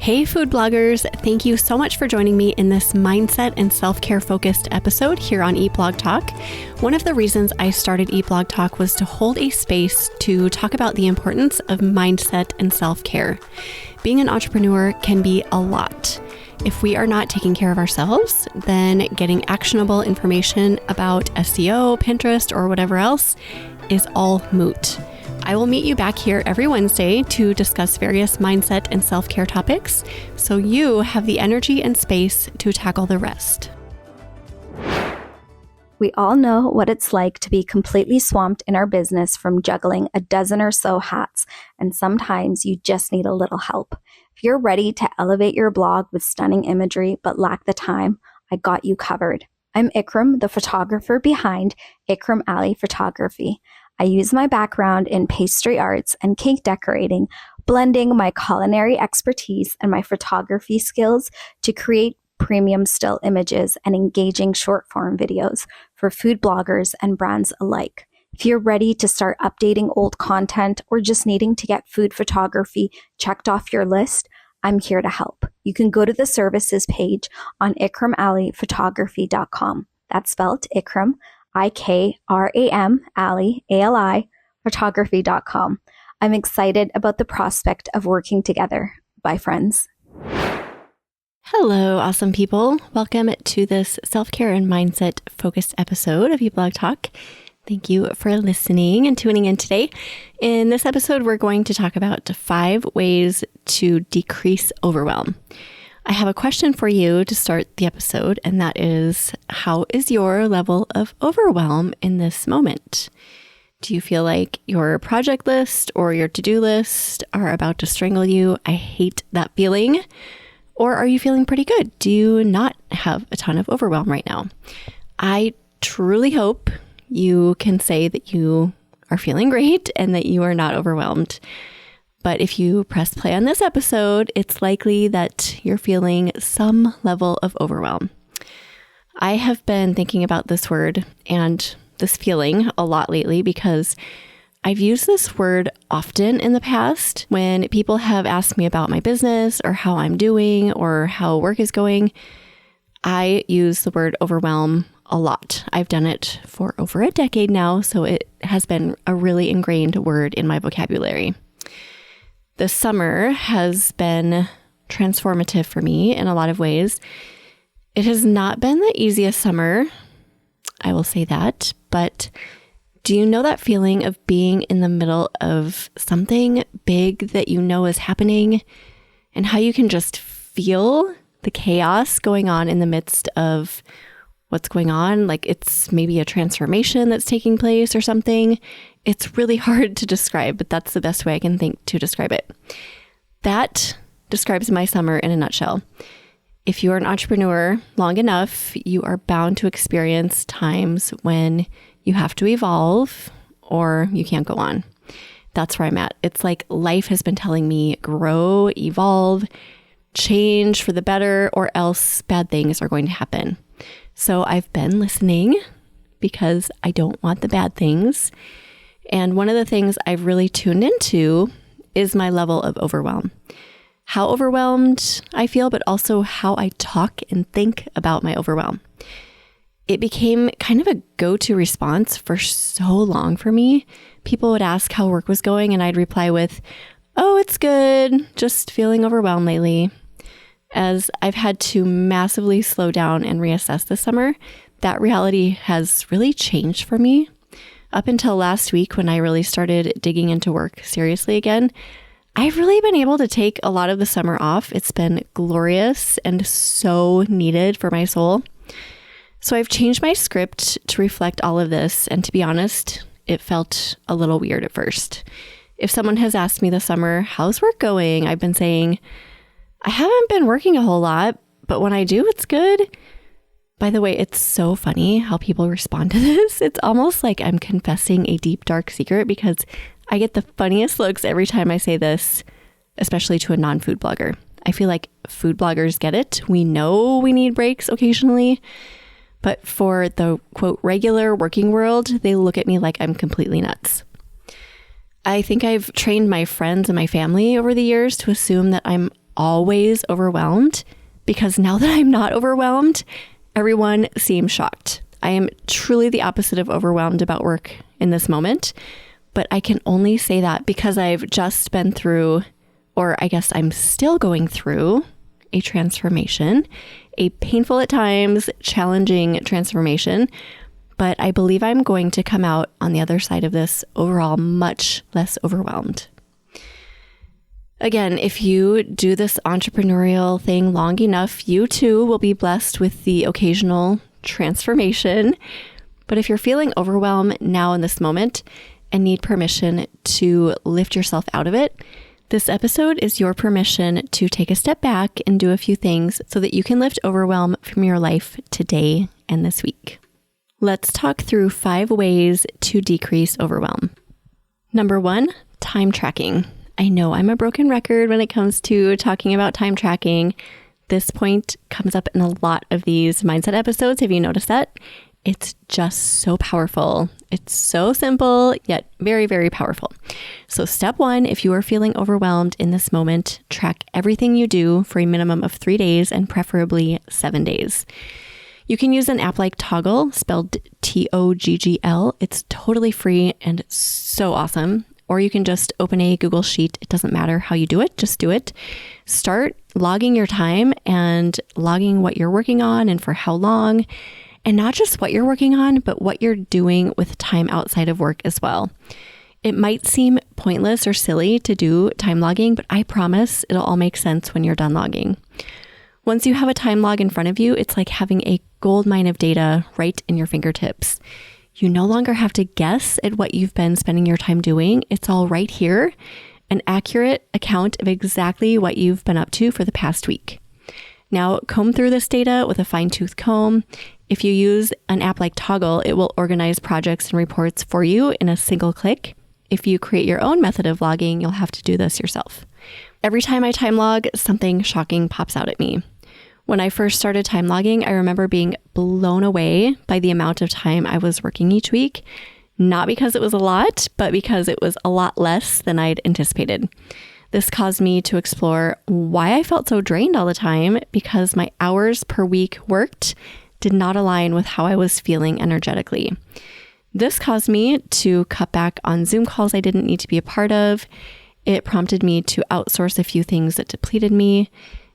Hey food bloggers, thank you so much for joining me in this mindset and self-care focused episode here on Eat Blog Talk. One of the reasons I started Eat Blog Talk was to hold a space to talk about the importance of mindset and self-care. Being an entrepreneur can be a lot. If we are not taking care of ourselves, then getting actionable information about SEO, Pinterest, or whatever else is all moot. I will meet you back here every Wednesday to discuss various mindset and self-care topics, so you have the energy and space to tackle the rest. We all know what it's like to be completely swamped in our business from juggling a dozen or so hats, and sometimes you just need a little help. If you're ready to elevate your blog with stunning imagery but lack the time, I got you covered. I'm Ikram, the photographer behind Ikram Ali Photography. I use my background in pastry arts and cake decorating, blending my culinary expertise and my photography skills to create premium still images and engaging short-form videos for food bloggers and brands alike. If you're ready to start updating old content or just needing to get food photography checked off your list, I'm here to help. You can go to the services page on ikramalphotography.com. That's spelled Ikram, I-K-R-A-M, Ali, A-L-I, photography.com. I'm excited about the prospect of working together. Bye, friends. Hello, awesome people. Welcome to this self-care and mindset focused episode of Eat Blog Talk. Thank you for listening and tuning in today. In this episode, we're going to talk about 5 ways to decrease overwhelm. I have a question for you to start the episode, and that is, how is your level of overwhelm in this moment? Do you feel like your project list or your to-do list are about to strangle you? I hate that feeling. Or are you feeling pretty good? Do you not have a ton of overwhelm right now? I truly hope you can say that you are feeling great and that you are not overwhelmed. But if you press play on this episode, it's likely that you're feeling some level of overwhelm. I have been thinking about this word and this feeling a lot lately because I've used this word often in the past when people have asked me about my business or how I'm doing or how work is going. I use the word overwhelm a lot. I've done it for over a decade now, so it has been a really ingrained word in my vocabulary. The summer has been transformative for me in a lot of ways. It has not been the easiest summer, I will say that, but do you know that feeling of being in the middle of something big that you know is happening and how you can just feel the chaos going on in the midst of what's going on? Like it's maybe a transformation that's taking place or something. It's really hard to describe, but that's the best way I can think to describe it. That describes my summer in a nutshell. If you are an entrepreneur long enough, you are bound to experience times when you have to evolve or you can't go on. That's where I'm at. It's like life has been telling me grow, evolve, change for the better, or else bad things are going to happen. So I've been listening because I don't want the bad things. And one of the things I've really tuned into is my level of overwhelm. How overwhelmed I feel, but also how I talk and think about my overwhelm. It became kind of a go-to response for so long for me. People would ask how work was going, and I'd reply with, "Oh, it's good, just feeling overwhelmed lately." As I've had to massively slow down and reassess this summer, that reality has really changed for me. Up until last week, when I really started digging into work seriously again, I've really been able to take a lot of the summer off. It's been glorious and so needed for my soul. So I've changed my script to reflect all of this. And to be honest, it felt a little weird at first. If someone has asked me this summer, how's work going? I've been saying, I haven't been working a whole lot, but when I do, it's good. By the way, it's so funny how people respond to this. It's almost like I'm confessing a deep, dark secret because I get the funniest looks every time I say this, especially to a non-food blogger. I feel like food bloggers get it. We know we need breaks occasionally. But for the, quote, regular working world, they look at me like I'm completely nuts. I think I've trained my friends and my family over the years to assume that I'm always overwhelmed? Because now that I'm not overwhelmed, everyone seems shocked. I am truly the opposite of overwhelmed about work in this moment, but I can only say that because I've just been through, or I guess I'm still going through, a transformation, a painful at times, challenging transformation, but I believe I'm going to come out on the other side of this overall much less overwhelmed. Again, if you do this entrepreneurial thing long enough, you too will be blessed with the occasional transformation. But if you're feeling overwhelmed now in this moment and need permission to lift yourself out of it, this episode is your permission to take a step back and do a few things so that you can lift overwhelm from your life today and this week. Let's talk through 5 ways to decrease overwhelm. Number 1, time tracking. I know I'm a broken record when it comes to talking about time tracking. This point comes up in a lot of these mindset episodes. Have you noticed that? It's just so powerful. It's so simple, yet very, very powerful. So step 1, if you are feeling overwhelmed in this moment, track everything you do for a minimum of 3 days and preferably 7 days. You can use an app like Toggl, spelled Toggl. It's totally free and so awesome. Or you can just open a Google Sheet. It doesn't matter how you do it, just do it. Start logging your time and logging what you're working on and for how long. And not just what you're working on, but what you're doing with time outside of work as well. It might seem pointless or silly to do time logging, but I promise it'll all make sense when you're done logging. Once you have a time log in front of you, it's like having a gold mine of data right in your fingertips. You no longer have to guess at what you've been spending your time doing. It's all right here, an accurate account of exactly what you've been up to for the past week. Now, comb through this data with a fine-tooth comb. If you use an app like Toggl, it will organize projects and reports for you in a single click. If you create your own method of logging, you'll have to do this yourself. Every time I time log, something shocking pops out at me. When I first started time logging, I remember being blown away by the amount of time I was working each week, not because it was a lot, but because it was a lot less than I'd anticipated. This caused me to explore why I felt so drained all the time, because my hours per week worked did not align with how I was feeling energetically. This caused me to cut back on Zoom calls I didn't need to be a part of. It prompted me to outsource a few things that depleted me.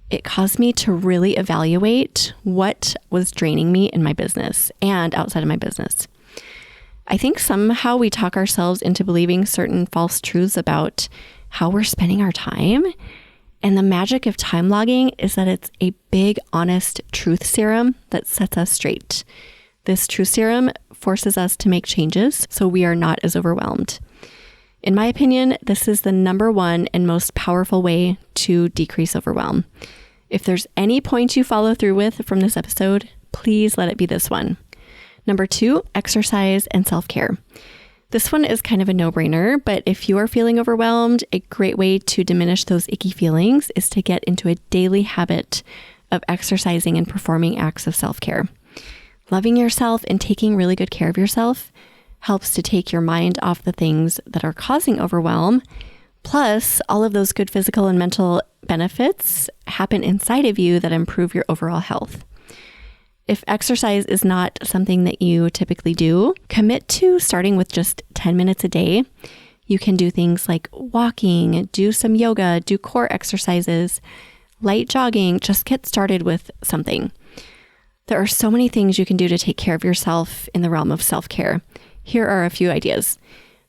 It caused me to really evaluate what was draining me in my business and outside of my business. I think somehow we talk ourselves into believing certain false truths about how we're spending our time. And the magic of time logging is that it's a big, honest truth serum that sets us straight. This truth serum forces us to make changes so we are not as overwhelmed. In my opinion, this is the number 1 and most powerful way to decrease overwhelm. If there's any point you follow through with from this episode, please let it be this one. Number 2, exercise and self-care. This one is kind of a no-brainer, but if you are feeling overwhelmed, a great way to diminish those icky feelings is to get into a daily habit of exercising and performing acts of self-care. Loving yourself and taking really good care of yourself helps to take your mind off the things that are causing overwhelm. Plus, all of those good physical and mental benefits happen inside of you that improve your overall health. If exercise is not something that you typically do, commit to starting with just 10 minutes a day. You can do things like walking, do some yoga, do core exercises, light jogging. Just get started with something. There are so many things you can do to take care of yourself in the realm of self-care. Here are a few ideas.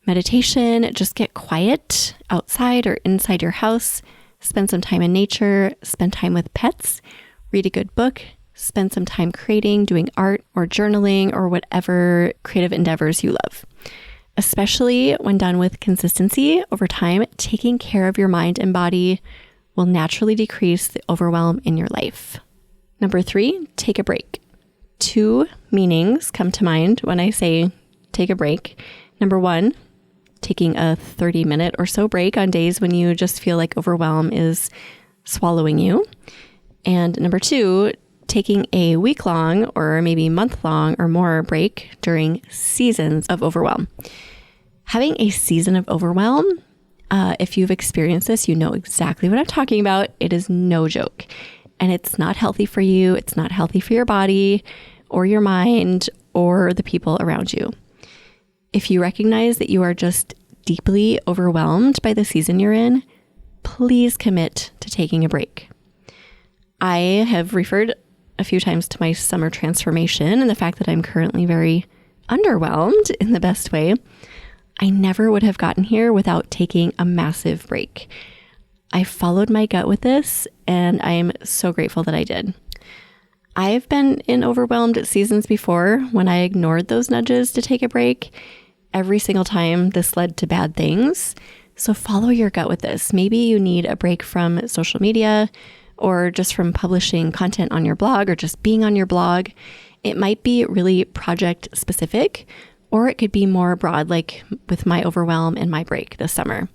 Meditation, just get quiet outside or inside your house. Spend some time in nature, spend time with pets, read a good book, spend some time creating, doing art or journaling or whatever creative endeavors you love. Especially when done with consistency over time, taking care of your mind and body will naturally decrease the overwhelm in your life. Number 3, take a break. 2 meanings come to mind when I say take a break. Number 1, taking a 30-minute or so break on days when you just feel like overwhelm is swallowing you. And number 2, taking a week-long or maybe month-long or more break during seasons of overwhelm. Having a season of overwhelm If you've experienced this, you know exactly what I'm talking about. It is no joke. And it's not healthy for you. It's not healthy for your body or your mind or the people around you. If you recognize that you are just deeply overwhelmed by the season you're in, please commit to taking a break. I have referred a few times to my summer transformation and the fact that I'm currently very underwhelmed in the best way. I never would have gotten here without taking a massive break. I followed my gut with this, and I'm so grateful that I did. I've been in overwhelmed seasons before when I ignored those nudges to take a break. Every single time this led to bad things. So follow your gut with this. Maybe you need a break from social media or just from publishing content on your blog or just being on your blog. It might be really project specific, or it could be more broad, like with my overwhelm and my break this summer.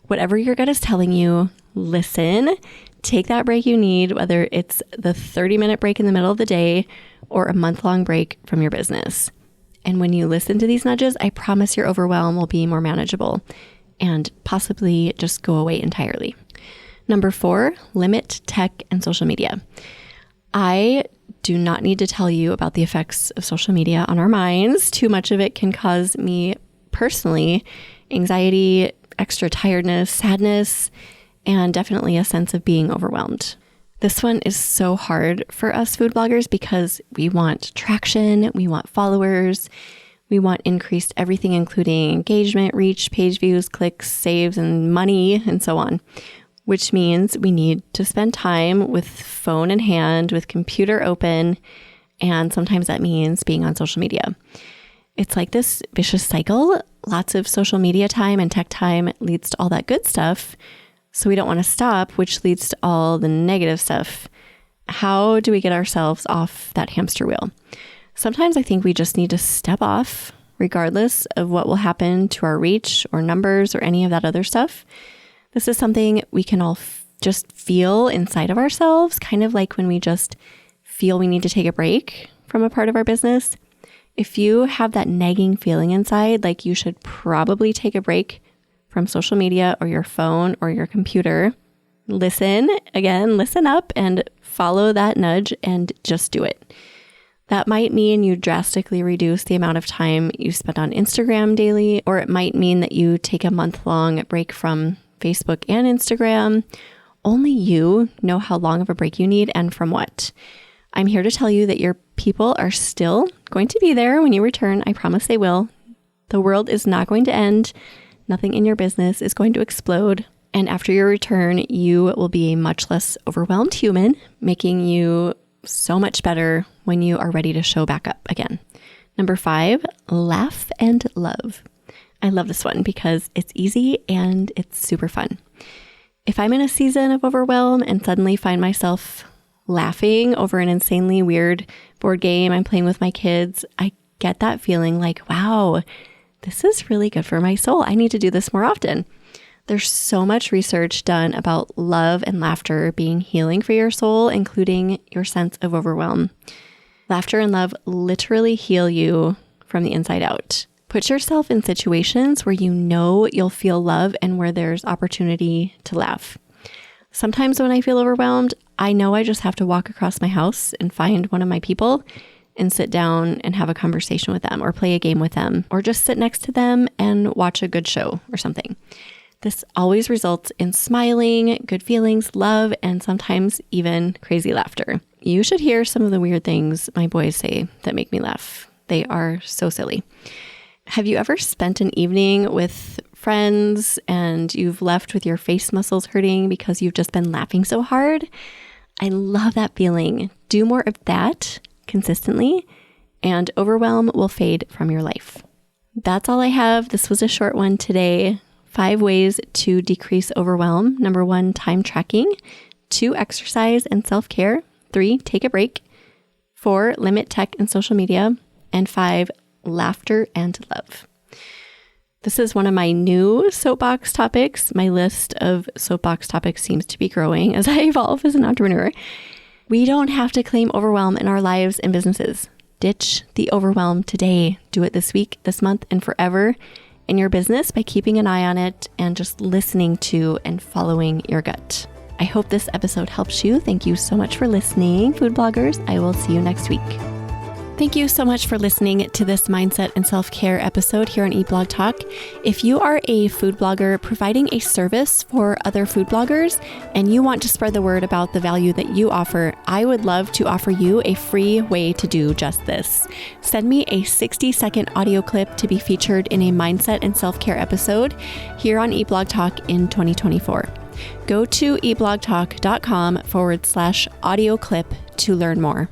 Whatever your gut is telling you, listen, take that break you need, whether it's the 30-minute break in the middle of the day or a month-long break from your business. And when you listen to these nudges, I promise your overwhelm will be more manageable and possibly just go away entirely. Number 4, limit tech and social media. I do not need to tell you about the effects of social media on our minds. Too much of it can cause me personally anxiety, extra tiredness, sadness, and definitely a sense of being overwhelmed. This one is so hard for us food bloggers because we want traction, we want followers, we want increased everything, including engagement, reach, page views, clicks, saves, and money, and so on, which means we need to spend time with phone in hand, with computer open, and sometimes that means being on social media. It's like this vicious cycle. Lots of social media time and tech time leads to all that good stuff. So we don't want to stop, which leads to all the negative stuff. How do we get ourselves off that hamster wheel? Sometimes I think we just need to step off, regardless of what will happen to our reach or numbers or any of that other stuff. This is something we can all just feel inside of ourselves, kind of like when we just feel we need to take a break from a part of our business. If you have that nagging feeling inside, like you should probably take a break from social media or your phone or your computer, listen up and follow that nudge and just do it. That might mean you drastically reduce the amount of time you spend on Instagram daily, or it might mean that you take a month-long break from Facebook and Instagram. Only you know how long of a break you need and from what. I'm here to tell you that your people are still going to be there when you return. I promise they will. The world is not going to end. Nothing in your business is going to explode. And after your return, you will be a much less overwhelmed human, making you so much better when you are ready to show back up again. Number 5, laugh and love. I love this one because it's easy and it's super fun. If I'm in a season of overwhelm and suddenly find myself laughing over an insanely weird board game I'm playing with my kids, I get that feeling like, wow, this is really good for my soul. I need to do this more often. There's so much research done about love and laughter being healing for your soul, including your sense of overwhelm. Laughter and love literally heal you from the inside out. Put yourself in situations where you know you'll feel love and where there's opportunity to laugh. Sometimes when I feel overwhelmed, I know I just have to walk across my house and find one of my people and sit down and have a conversation with them or play a game with them or just sit next to them and watch a good show or something. This always results in smiling, good feelings, love, and sometimes even crazy laughter. You should hear some of the weird things my boys say that make me laugh. They are so silly. Have you ever spent an evening with friends and you've left with your face muscles hurting because you've just been laughing so hard? I love that feeling. Do more of that consistently, and overwhelm will fade from your life. That's all I have. This was a short one today. 5 ways to decrease overwhelm. Number 1, time tracking. 2, exercise and self-care. 3, take a break. 4, limit tech and social media. And 5, laughter and love. This is one of my new soapbox topics. My list of soapbox topics seems to be growing as I evolve as an entrepreneur. We don't have to claim overwhelm in our lives and businesses. Ditch the overwhelm today. Do it this week, this month, and forever. in your business by keeping an eye on it and just listening to and following your gut. I hope this episode helps you. Thank you so much for listening, food bloggers. I will see you next week. Thank you so much for listening to this mindset and self-care episode here on Eat Blog Talk. If you are a food blogger providing a service for other food bloggers and you want to spread the word about the value that you offer, I would love to offer you a free way to do just this. Send me a 60-second audio clip to be featured in a mindset and self-care episode here on Eat Blog Talk in 2024. Go to eatblogtalk.com/audio clip to learn more.